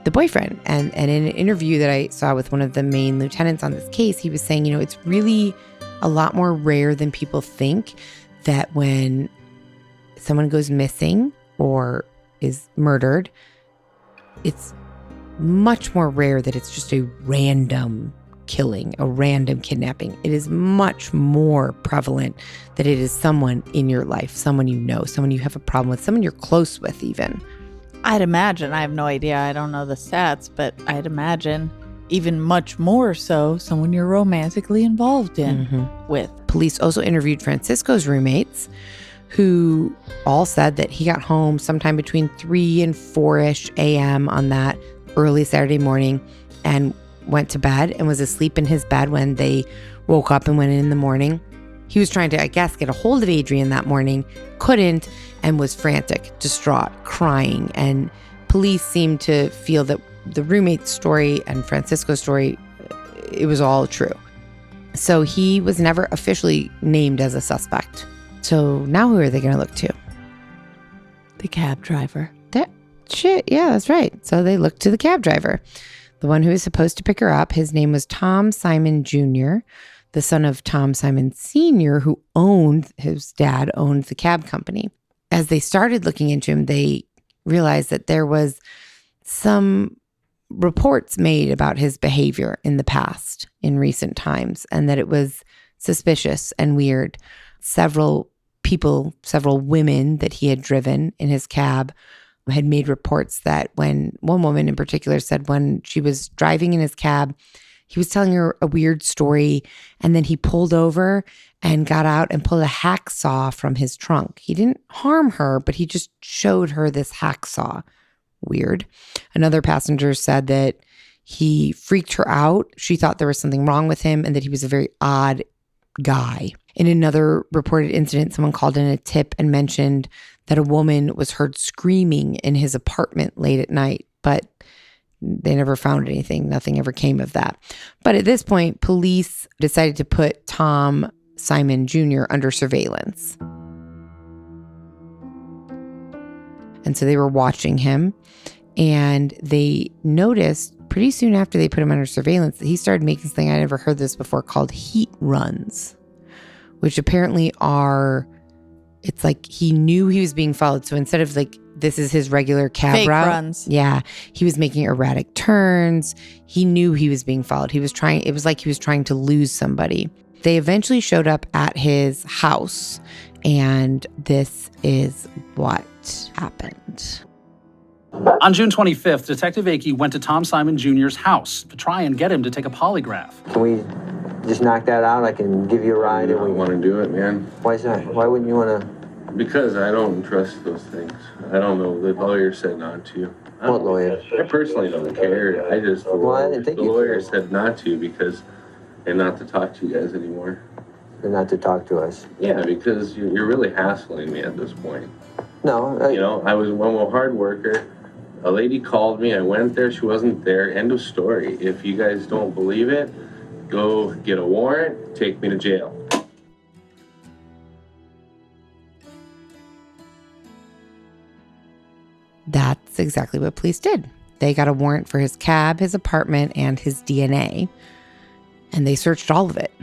the boyfriend. And in an interview that I saw with one of the main lieutenants on this case, he was saying, it's really a lot more rare than people think that when someone goes missing or is murdered, it's much more rare that it's just a random killing, a random kidnapping. It is much more prevalent that it is someone in your life, someone you know, someone you have a problem with, someone you're close with even. I'd imagine, I have no idea, I don't know the stats, but I'd imagine even much more so someone you're romantically involved in with. Police also interviewed Francisco's roommates, who all said that he got home sometime between 3 and 4-ish a.m. on that early Saturday morning and went to bed and was asleep in his bed when they woke up and went in the morning. He was trying to, I guess, get a hold of Adrienne that morning, couldn't, and was frantic, distraught, crying. And police seemed to feel that the roommate's story and Francisco's story, it was all true. So he was never officially named as a suspect. So now who are they going to look to? The cab driver. Yeah, that's right. So they looked to the cab driver, the one who was supposed to pick her up. His name was Tom Simon Jr., the son of Tom Simon Sr., who his dad owned the cab company. As they started looking into him, they realized that there was some reports made about his behavior in the past, in recent times, and that it was suspicious and weird. Several women that he had driven in his cab had made reports that when one woman in particular said when she was driving in his cab, he was telling her a weird story, and then he pulled over and got out and pulled a hacksaw from his trunk. He didn't harm her, but he just showed her this hacksaw. Weird. Another passenger said that he freaked her out. She thought there was something wrong with him and that he was a very odd guy. In another reported incident, someone called in a tip and mentioned that a woman was heard screaming in his apartment late at night, but they never found anything. Nothing ever came of that. But at this point, police decided to put Tom Simon Jr. under surveillance. And so they were watching him, and they noticed pretty soon after they put him under surveillance that he started making something, I never heard this before, called heat runs, which apparently it's like he knew he was being followed. So instead of like, this is his regular cab fake route. Runs. Yeah. He was making erratic turns. He knew he was being followed. It was like he was trying to lose somebody. They eventually showed up at his house, and this is what happened. On June 25th, Detective Akey went to Tom Simon Jr.'s house to try and get him to take a polygraph. Can we just knock that out? I can give you a ride. I don't want to do it, man. Why is that? Why wouldn't you want to? Because I don't trust those things. I don't know. The lawyer said not to. What lawyer? I personally don't care. I just, well, I didn't think the you lawyer cared. said not to because, and not to talk to you guys anymore. And not to talk to us. Yeah, because you're really hassling me at this point. No. I was a hard worker. A lady called me. I went there. She wasn't there. End of story. If you guys don't believe it, go get a warrant. Take me to jail. That's exactly what police did. They got a warrant for his cab, his apartment, and his DNA. And they searched all of it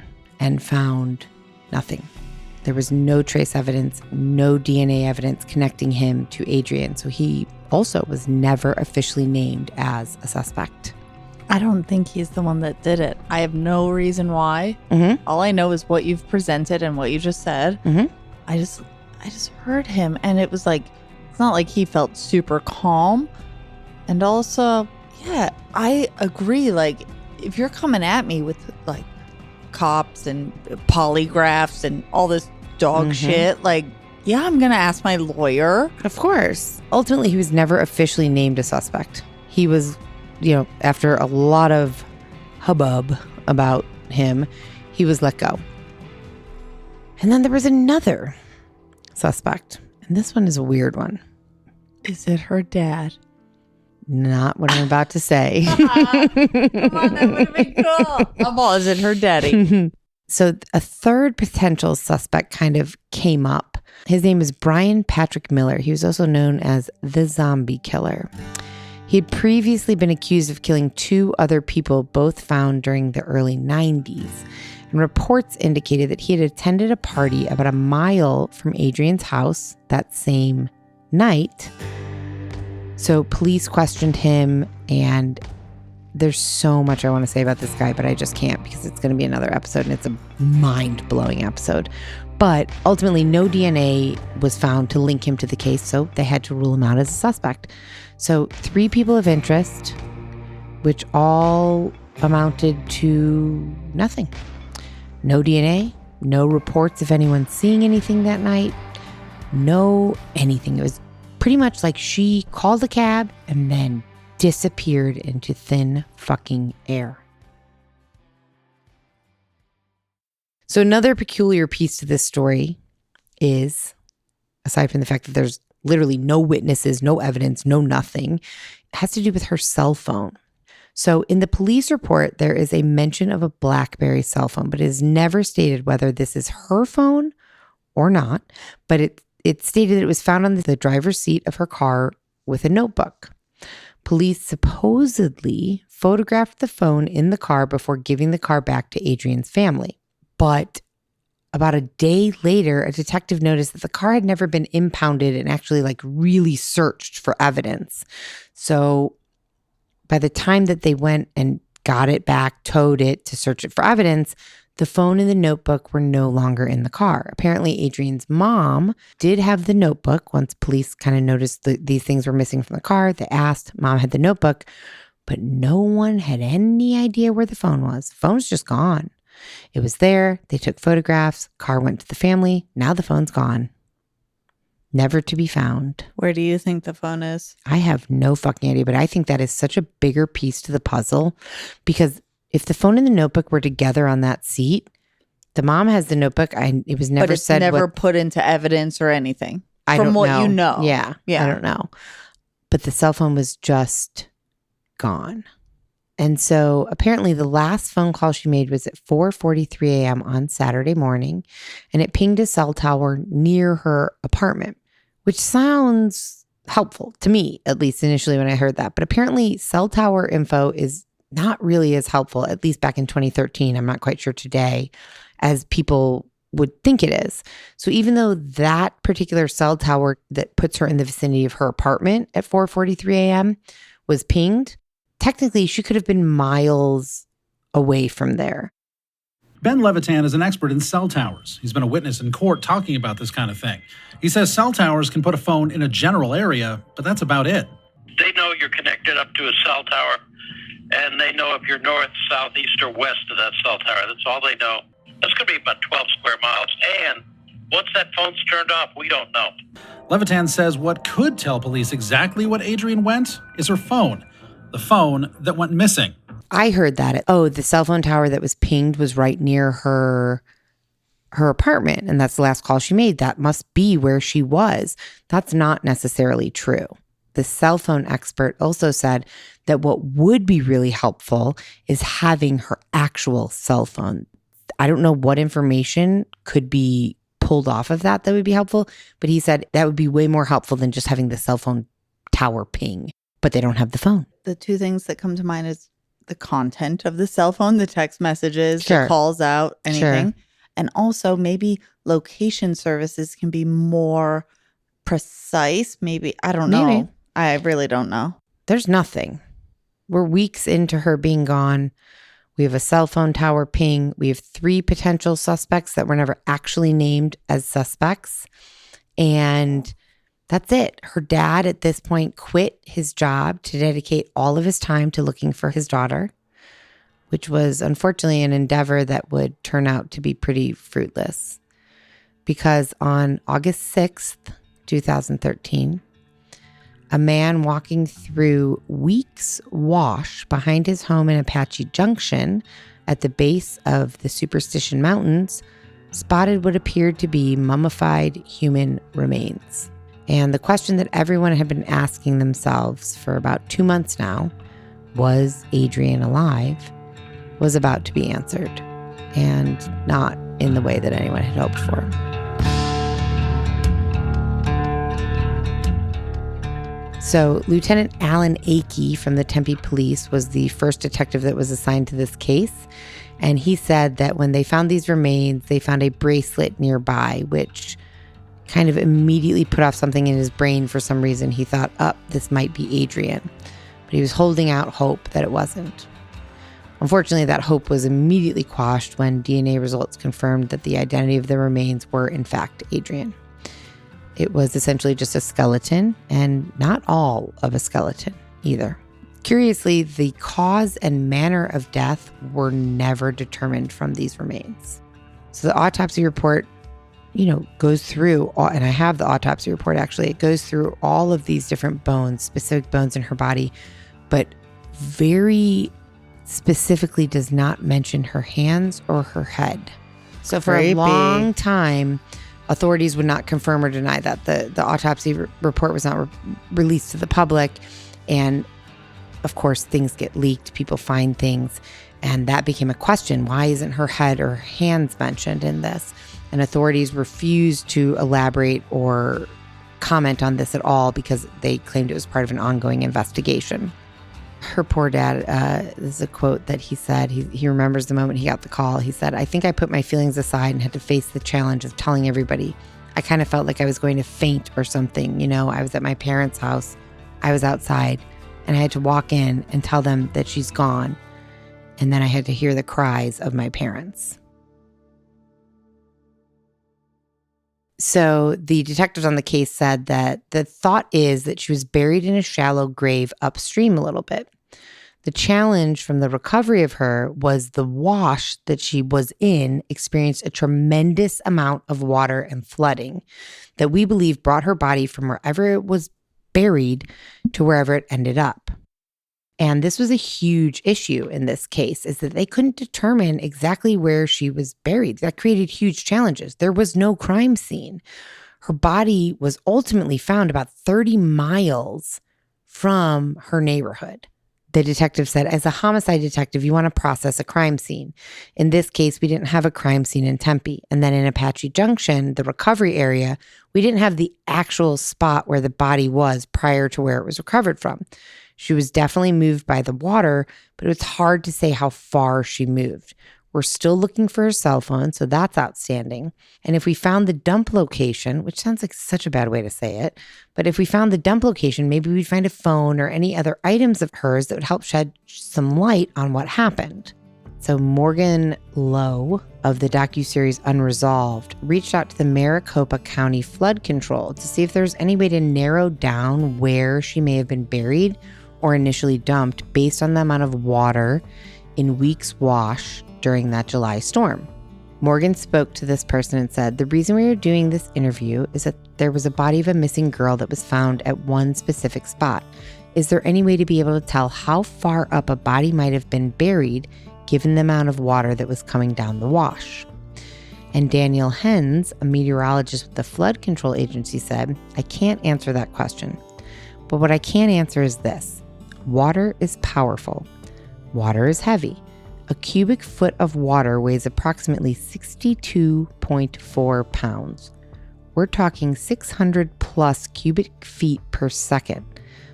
and found nothing. There was no trace evidence, no DNA evidence connecting him to Adrienne. So he also was never officially named as a suspect. I don't think he's the one that did it. I have no reason why. All I know is what you've presented and what you just said. I just heard him, and it was like, it's not like he felt super calm. And also, yeah, I agree. Like, if you're coming at me with like cops and polygraphs and all this dog shit, like, yeah, I'm going to ask my lawyer. Of course. Ultimately, he was never officially named a suspect. He was, after a lot of hubbub about him, he was let go. And then there was another suspect. And this one is a weird one. Is it her dad? Not what I'm about to say. Come on, that would have been cool. Is it her daddy? So a third potential suspect kind of came up. His name is Brian Patrick Miller. He was also known as the Zombie Killer. He had previously been accused of killing 2 other people, both found during the early 90s. And reports indicated that he had attended a party about a mile from Adrienne's house that same night. So police questioned him, and there's so much I want to say about this guy, but I just can't because it's going to be another episode, and it's a mind-blowing episode. But ultimately, no DNA was found to link him to the case, so they had to rule him out as a suspect. So 3 people of interest, which all amounted to nothing. No DNA, no reports of anyone seeing anything that night, no anything. It was pretty much like she called a cab and then disappeared into thin fucking air. So another peculiar piece to this story is, aside from the fact that there's literally no witnesses, no evidence, no nothing, it has to do with her cell phone. So in the police report, there is a mention of a BlackBerry cell phone, but it is never stated whether this is her phone or not. But it stated that it was found on the driver's seat of her car with a notebook. Police supposedly photographed the phone in the car before giving the car back to Adrienne's family. But about a day later, a detective noticed that the car had never been impounded and actually really searched for evidence. So by the time that they went and got it back, towed it to search it for evidence, the phone and the notebook were no longer in the car. Apparently, Adrienne's mom did have the notebook. Once police kind of noticed that these things were missing from the car, they asked. Mom had the notebook, but no one had any idea where the phone was. The phone's just gone. It was there. They took photographs. Car went to the family. Now the phone's gone. Never to be found. Where do you think the phone is? I have no fucking idea, but I think that is such a bigger piece to the puzzle, because if the phone and the notebook were together on that seat, the mom has the notebook. It was never but it's said. Never put into evidence or anything. I from don't what know. You know. Yeah. I don't know. But the cell phone was just gone. And so apparently the last phone call she made was at 4:43 a.m. on Saturday morning, and it pinged a cell tower near her apartment, which sounds helpful to me, at least initially when I heard that. But apparently cell tower info is not really as helpful, at least back in 2013. I'm not quite sure today, as people would think it is. So even though that particular cell tower that puts her in the vicinity of her apartment at 4:43 a.m. was pinged, technically she could have been miles away from there. Ben Levitan is an expert in cell towers. He's been a witness in court talking about this kind of thing. He says cell towers can put a phone in a general area, but that's about it. They know you're connected up to a cell tower, and they know if you're north, south, east, or west of that cell tower. That's all they know. That's going to be about 12 square miles. And once that phone's turned off, we don't know. Levitan says what could tell police exactly what Adrienne went is her phone. The phone that went missing. I heard that. The cell phone tower that was pinged was right near her apartment. And that's the last call she made. That must be where she was. That's not necessarily true. The cell phone expert also said that what would be really helpful is having her actual cell phone. I don't know what information could be pulled off of that would be helpful, but he said that would be way more helpful than just having the cell phone tower ping, but they don't have the phone. The 2 things that come to mind is the content of the cell phone, the text messages, Sure. the calls out, anything. Sure. And also maybe location services can be more precise. Maybe, I don't know. Maybe. I really don't know. There's nothing. We're weeks into her being gone. We have a cell phone tower ping. We have 3 potential suspects that were never actually named as suspects. And that's it. Her dad at this point quit his job to dedicate all of his time to looking for his daughter, which was unfortunately an endeavor that would turn out to be pretty fruitless. Because on August 6th, 2013, a man walking through Weeks Wash behind his home in Apache Junction at the base of the Superstition Mountains spotted what appeared to be mummified human remains. And the question that everyone had been asking themselves for about 2 months now, was Adrienne alive, was about to be answered. and not in the way that anyone had hoped for. So Lieutenant Alan Akey from the Tempe police was the first detective that was assigned to this case. And he said that when they found these remains, they found a bracelet nearby, which kind of immediately put off something in his brain for some reason. He thought, this might be Adrienne. But he was holding out hope that it wasn't. Unfortunately, that hope was immediately quashed when DNA results confirmed that the identity of the remains were, in fact, Adrienne. It was essentially just a skeleton, and not all of a skeleton either. Curiously, the cause and manner of death were never determined from these remains. So the autopsy report, goes through, and I have the autopsy report actually, it goes through all of these different bones, specific bones in her body, but very specifically does not mention her hands or her head. So for a long time, authorities would not confirm or deny that. The autopsy report was not released to the public. And of course, things get leaked. People find things. And that became a question. Why isn't her head or hands mentioned in this? And authorities refused to elaborate or comment on this at all because they claimed it was part of an ongoing investigation. Her poor dad, this is a quote that he said, he remembers the moment he got the call. He said, "I think I put my feelings aside and had to face the challenge of telling everybody. I kind of felt like I was going to faint or something. I was at my parents' house. I was outside and I had to walk in and tell them that she's gone. And then I had to hear the cries of my parents." So the detectives on the case said that the thought is that she was buried in a shallow grave upstream a little bit. The challenge from the recovery of her was the wash that she was in experienced a tremendous amount of water and flooding that we believe brought her body from wherever it was buried to wherever it ended up. And this was a huge issue in this case, is that they couldn't determine exactly where she was buried. That created huge challenges. There was no crime scene. Her body was ultimately found about 30 miles from her neighborhood. The detective said, as a homicide detective, you want to process a crime scene. In this case, we didn't have a crime scene in Tempe. And then in Apache Junction, the recovery area, we didn't have the actual spot where the body was prior to where it was recovered from. She was definitely moved by the water, but it was hard to say how far she moved. We're still looking for her cell phone, so that's outstanding. And if we found the dump location, which sounds like such a bad way to say it, but if we found the dump location, maybe we'd find a phone or any other items of hers that would help shed some light on what happened. So Morgan Lowe of the docuseries Unresolved reached out to the Maricopa County Flood Control to see if there's any way to narrow down where she may have been buried or initially dumped based on the amount of water in Weeks Wash during that July storm. Morgan spoke to this person and said, "The reason we are doing this interview is that there was a body of a missing girl that was found at one specific spot. Is there any way to be able to tell how far up a body might have been buried given the amount of water that was coming down the wash?" And Daniel Hens, a meteorologist with the Flood Control Agency, said, "I can't answer that question. But what I can answer is this. Water is powerful. Water is heavy. A cubic foot of water weighs approximately 62.4 pounds. We're talking 600 plus cubic feet per second.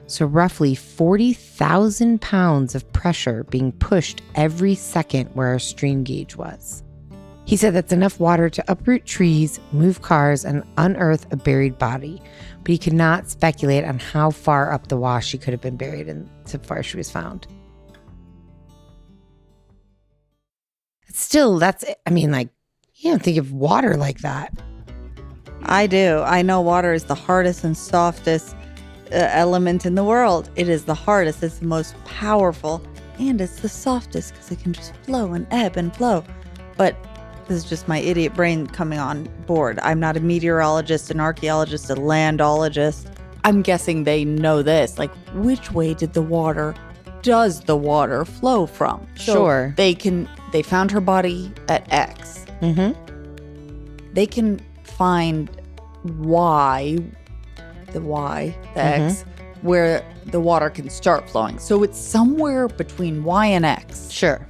So roughly 40,000 pounds of pressure being pushed every second where our stream gauge was." He said that's enough water to uproot trees, move cars, and unearth a buried body. But he could not speculate on how far up the wash she could have been buried and so far she was found. Still, you don't think of water like that. I do. I know water is the hardest and softest element in the world. It is the hardest. It's the most powerful. And it's the softest because it can just flow and ebb and flow. But this is just my idiot brain coming on board. I'm not a meteorologist, an archaeologist, a landologist. I'm guessing they know this. Like, which way does the water flow from? Sure. So they found her body at X. Mm-hmm. They can find the X, where the water can start flowing. So it's somewhere between Y and X. Sure.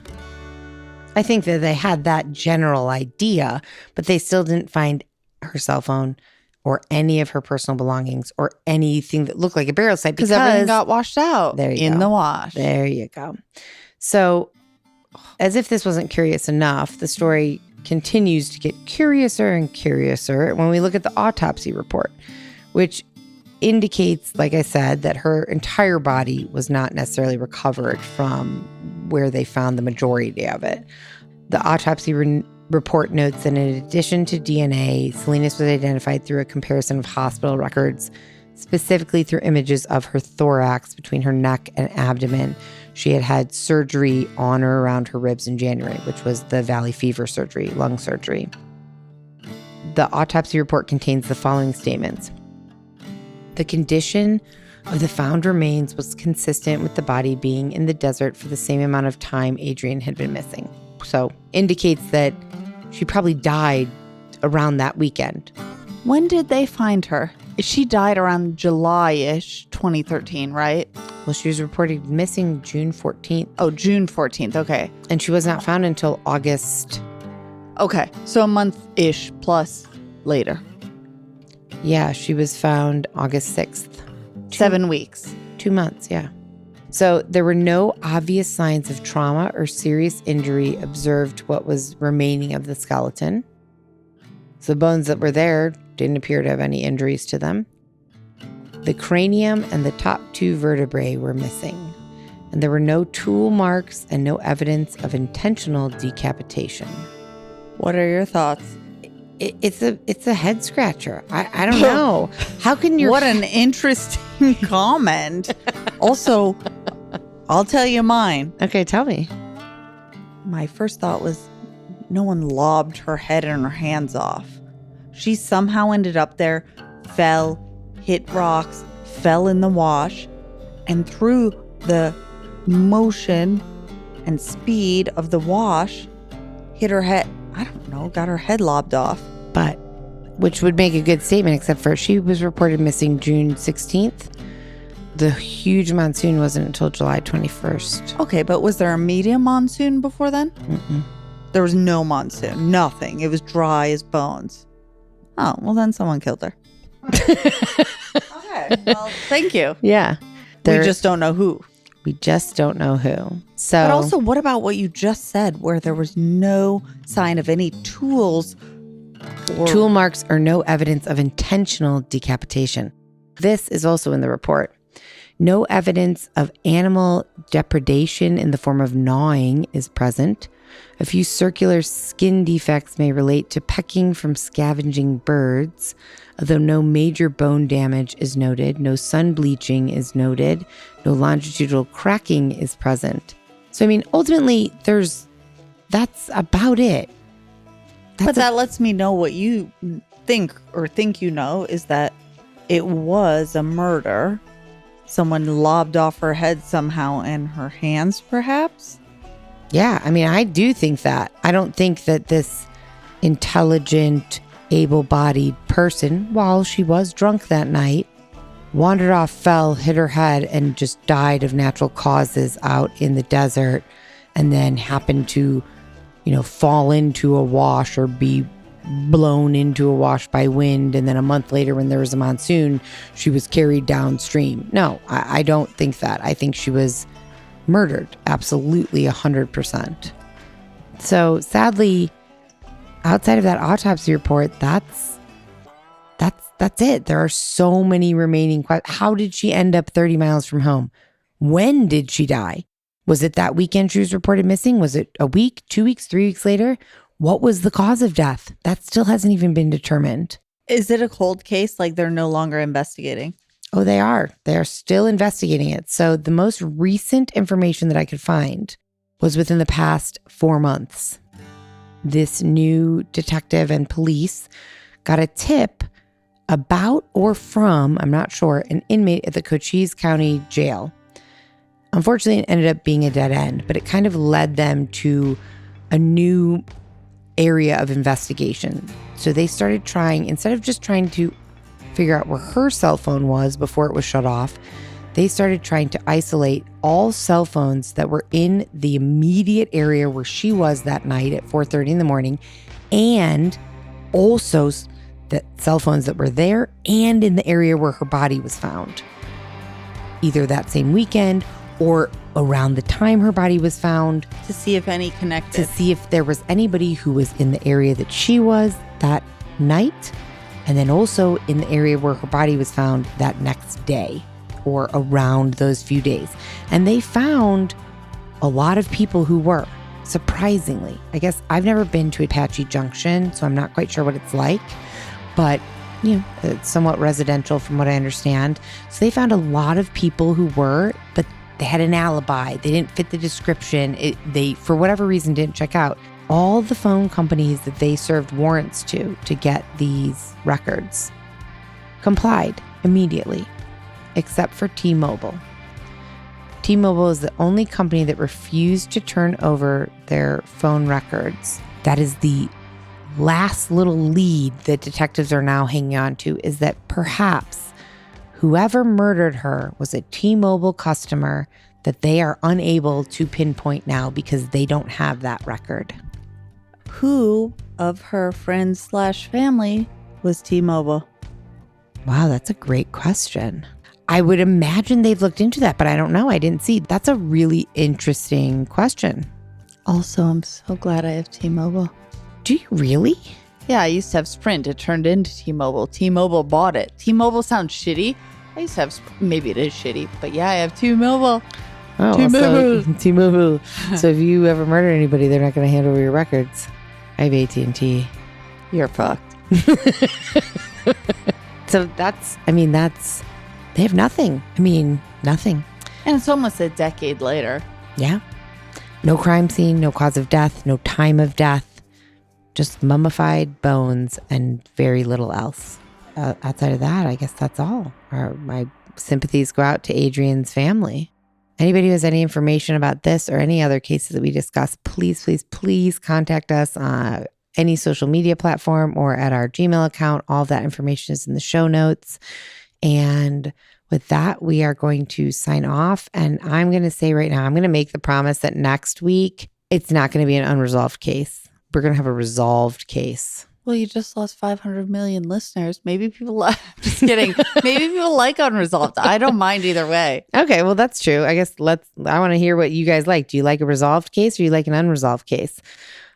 I think that they had that general idea, but they still didn't find her cell phone or any of her personal belongings or anything that looked like a burial site Because everything got washed out in the wash. There you go. So, as if this wasn't curious enough, the story continues to get curiouser and curiouser when we look at the autopsy report, which indicates, like I said, that her entire body was not necessarily recovered from where they found the majority of it. The autopsy report notes that in addition to DNA, Salinas was identified through a comparison of hospital records, specifically through images of her thorax between her neck and abdomen. She had had surgery on or around her ribs in January, which was the valley fever surgery, lung surgery. The autopsy report contains the following statements. The condition of the found remains was consistent with the body being in the desert for the same amount of time Adrienne had been missing. So indicates that she probably died around that weekend. When did they find her? She died around July-ish, 2013, right? Well, she was reported missing June 14th. Oh, June 14th. Okay. And she was not found until August. Okay. So a month-ish plus later. Yeah, she was found August 6th. 7 weeks. 2 months, yeah. So there were no obvious signs of trauma or serious injury observed to what was remaining of the skeleton. So the bones that were there didn't appear to have any injuries to them. The cranium and the top 2 vertebrae were missing. And there were no tool marks and no evidence of intentional decapitation. What are your thoughts? It's a head scratcher. I don't know. How can you? What an interesting comment. Also, I'll tell you mine. Okay, tell me. My first thought was no one lobbed her head and her hands off. She somehow ended up there, fell, hit rocks, fell in the wash, and through the motion and speed of the wash, hit her head. I don't know, got her head lobbed off. But, which would make a good statement, except for she was reported missing June 16th. The huge monsoon wasn't until July 21st. Okay, but was there a medium monsoon before then? Mm-mm. There was no monsoon, nothing. It was dry as bones. Oh, well then someone killed her. Okay, well, thank you. Yeah. We just don't know who. We just don't know who. So, but also, what about what you just said, where there was no sign of any tools? Tool marks or no evidence of intentional decapitation. This is also in the report. No evidence of animal depredation in the form of gnawing is present. A few circular skin defects may relate to pecking from scavenging birds, although no major bone damage is noted. No sun bleaching is noted. No longitudinal cracking is present. So, I mean, ultimately, that's about it. But that lets me know what you think you know is that it was a murder. Someone lobbed off her head somehow and her hands, perhaps? Yeah, I mean, I do think that. I don't think that this intelligent, able-bodied person, while she was drunk that night, wandered off, fell, hit her head, and just died of natural causes out in the desert, and then happened to, fall into a wash or be blown into a wash by wind. And then a month later, when there was a monsoon, she was carried downstream. No, I don't think that. I think she was murdered. Absolutely 100%. So sadly, outside of that autopsy report, that's it. There are so many remaining questions. How did she end up 30 miles from home? When did she die? Was it that weekend she was reported missing? Was it a week, 2 weeks, 3 weeks later? What was the cause of death? That still hasn't even been determined. Is it a cold case? Like they're no longer investigating? Oh, they are. They are still investigating it. So the most recent information that I could find was within the past 4 months. This new detective and police got a tip about or from, I'm not sure, an inmate at the Cochise County Jail. Unfortunately, it ended up being a dead end, but it kind of led them to a new area of investigation. So they started trying, instead of just trying to figure out where her cell phone was before it was shut off, they started trying to isolate all cell phones that were in the immediate area where she was that night at 4:30 in the morning, and also the cell phones that were there and in the area where her body was found, either that same weekend or around the time her body was found, to see if any connected. to see if there was anybody who was in the area that she was that night, and then also in the area where her body was found that next day or around those few days. And they found a lot of people who were, surprisingly. I guess I've never been to Apache Junction, so I'm not quite sure what it's like, but it's somewhat residential from what I understand. So they found a lot of people who were, but they had an alibi. They didn't fit the description. They, for whatever reason, didn't check out. All the phone companies that they served warrants to get these records complied immediately, except for T-Mobile. T-Mobile is the only company that refused to turn over their phone records. That is the last little lead that detectives are now hanging on to, is that perhaps whoever murdered her was a T-Mobile customer that they are unable to pinpoint now because they don't have that record. Who of her friends/family was T-Mobile? Wow, that's a great question. I would imagine they've looked into that, but I don't know. I didn't see. That's a really interesting question. Also, I'm so glad I have T-Mobile. Do you really? Yeah, I used to have Sprint. It turned into T-Mobile. T-Mobile bought it. T-Mobile sounds shitty. I used to have, maybe it is shitty, but yeah, I have T-Mobile. Oh, T-Mobile. So, T-Mobile. So if you ever murder anybody, they're not going to hand over your records. I have AT&T. You're fucked. So they have nothing. Nothing. And it's almost a decade later. Yeah. No crime scene, no cause of death, no time of death. Just mummified bones and very little else. Outside of that, I guess that's all. My sympathies go out to Adrienne's family. Anybody who has any information about this or any other cases that we discuss, please, please, please contact us on any social media platform or at our Gmail account. All of that information is in the show notes. And with that, we are going to sign off. And I'm going to say right now, I'm going to make the promise that next week, it's not going to be an unresolved case. We're going to have a resolved case. Well, you just lost 500 million listeners. Maybe people like, just kidding. Maybe people like unresolved. I don't mind either way. Okay, well, that's true. I guess I want to hear what you guys like. Do you like a resolved case or you like an unresolved case?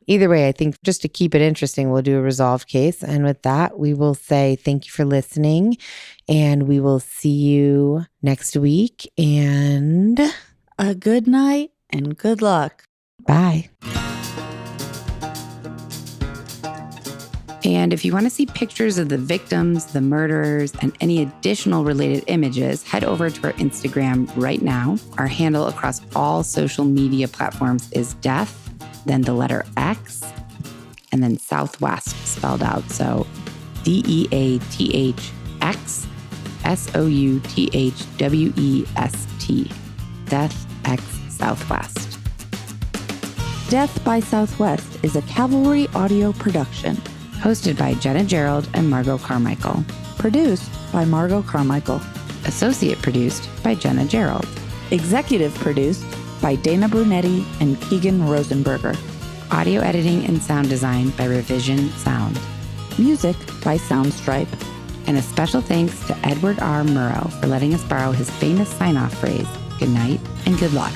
Either way, I think just to keep it interesting, we'll do a resolved case. And with that, we will say thank you for listening. And we will see you next week. And a good night and good luck. Bye. And if you want to see pictures of the victims, the murderers, and any additional related images, head over to our Instagram right now. Our handle across all social media platforms is death, then the letter X, and then Southwest spelled out. So DEATHX SOUTHWEST. Death X Southwest. Death by Southwest is a Cavalry audio production. Hosted by Jenna Gerald and Margot Carmichael. Produced by Margot Carmichael. Associate produced by Jenna Gerald. Executive produced by Dana Brunetti and Keegan Rosenberger. Audio editing and sound design by Revision Sound. Music by Soundstripe. And a special thanks to Edward R. Murrow for letting us borrow his famous sign-off phrase, good night and good luck.